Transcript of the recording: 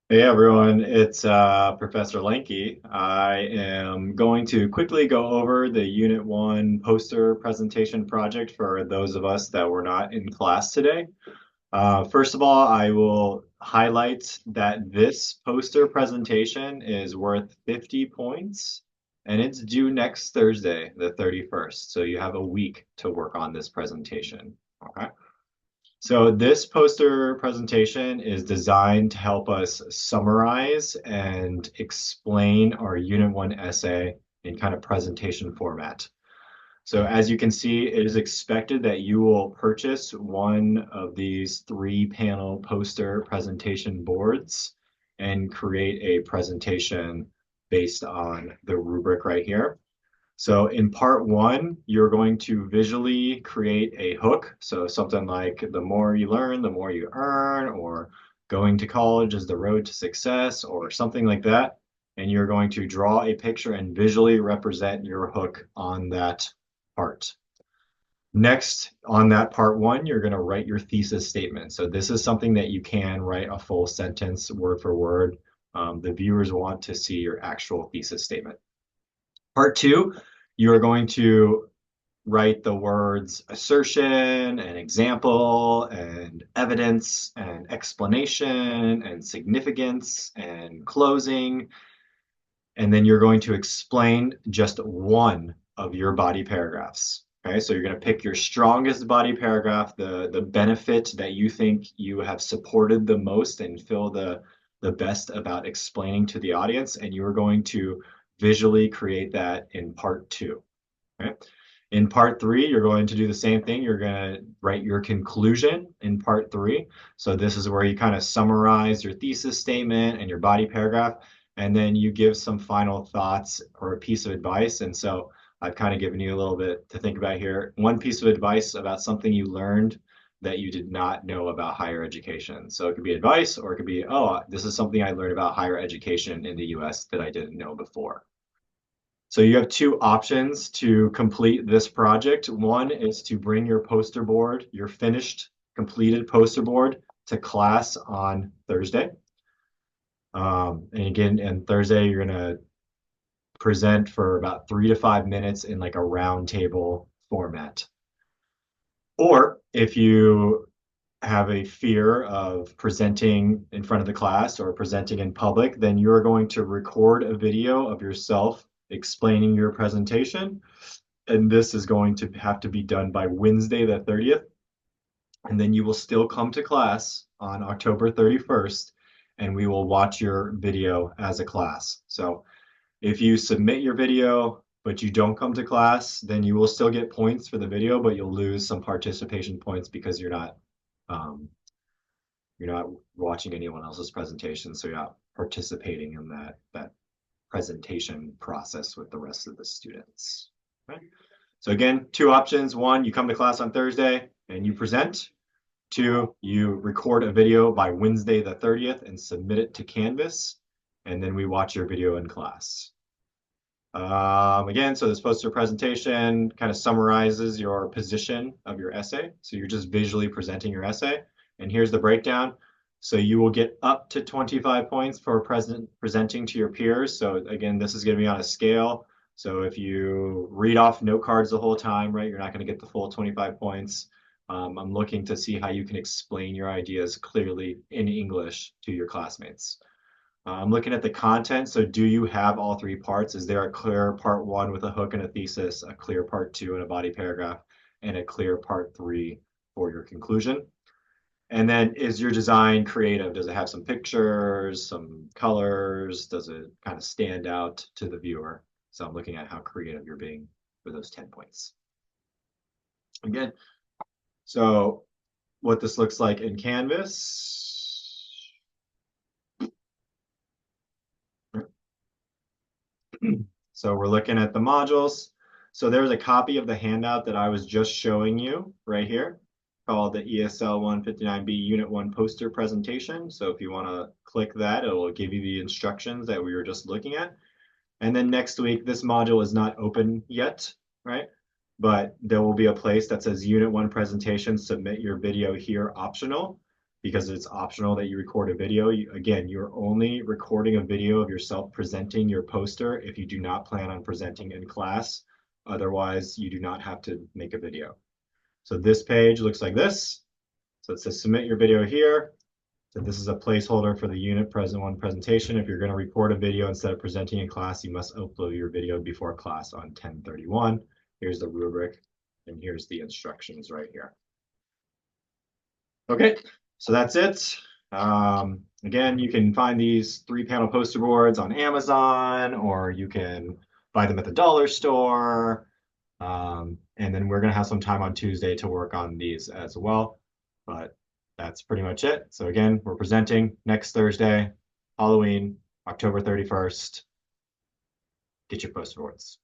Hey everyone, it's Professor Lanky. I am going to quickly go over the Unit 1 poster presentation project for those of us that were not in class today. First of all, I will highlight that this poster presentation is worth 50 points and it's due next Thursday, the 31st. So you have a week to work on this presentation. Okay. So this poster presentation is designed to help us summarize and explain our Unit 1 essay in kind of presentation format. So as you can see, it is expected that you will purchase one of these 3-panel poster presentation boards and create a presentation based on the rubric right here. So in part one, you're going to visually create a hook. So something like the more you learn, the more you earn, or going to college is the road to success, or something like that. And you're going to draw a picture and visually represent your hook on that part. Next, on that part one, you're going to write your thesis statement. So this is something that you can write a full sentence word for word. The viewers want to see your actual thesis statement. Part two, you are going to write the words assertion and example and evidence and explanation and significance and closing. And then you're going to explain just one of your body paragraphs. Okay, so you're going to pick your strongest body paragraph, the benefit that you think you have supported the most and feel the best about explaining to the audience, and you are going to visually create that in part two. Okay. In part three, you're going to do the same thing. You're going to write your conclusion in part three. So this is where you kind of summarize your thesis statement and your body paragraph, and then you give some final thoughts or a piece of advice. And so I've kind of given you a little bit to think about here. One piece of advice about something you learned that you did not know about higher education. So it could be advice, or it could be, oh, this is something I learned about higher education in the US that I didn't know before. So you have two options to complete this project. One is to bring your poster board, your finished, completed poster board to class on Thursday. And again, and Thursday, you're going to present for about 3 to 5 minutes in like a round table format. Or if you have a fear of presenting in front of the class or presenting in public, then you're going to record a video of yourself explaining your presentation. And this is going to have to be done by Wednesday, the 30th. And then you will still come to class on October 31st, and we will watch your video as a class. So if you submit your video, but you don't come to class, then you will still get points for the video, but you'll lose some participation points because um, you're not watching anyone else's presentation, so you're not participating in that presentation process with the rest of the students. Okay. So again, two options. One, you come to class on Thursday and you present. Two, you record a video by Wednesday the 30th and submit it to Canvas, and then we watch your video in class. Again, so this poster presentation kind of summarizes your position of your essay. So you're just visually presenting your essay. And here's the breakdown. So you will get up to 25 points for presenting to your peers. So again, this is going to be on a scale. So if you read off note cards the whole time, right, you're not going to get the full 25 points. I'm looking to see how you can explain your ideas clearly in English to your classmates. I'm looking at the content. So do you have all three parts? Is there a clear part one with a hook and a thesis, a clear part two and a body paragraph, and a clear part three for your conclusion? And then is your design creative? Does it have some pictures, some colors? Does it kind of stand out to the viewer? So I'm looking at how creative you're being for those 10 points. Again, so what this looks like in Canvas. So we're looking at the modules. So there's a copy of the handout that I was just showing you right here called the ESL 159B Unit 1 poster presentation. So if you want to click that, it will give you the instructions that we were just looking at. And then next week, this module is not open yet, right? But there will be a place that says Unit 1 presentation, submit your video here optional. because it's optional that you record a video. Again, you're only recording a video of yourself presenting your poster if you do not plan on presenting in class. Otherwise, you do not have to make a video. So this page looks like this. So it says submit your video here. So this is a placeholder for the unit present one presentation. If you're going to record a video instead of presenting in class, you must upload your video before class on 10/31. Here's the rubric, and here's the instructions right here. Okay, so that's it. Again, you can find these 3-panel poster boards on Amazon, or you can buy them at the dollar store. And then we're going to have some time on Tuesday to work on these as well. But that's pretty much it. So again, we're presenting next Thursday, Halloween, October 31st. Get your poster boards.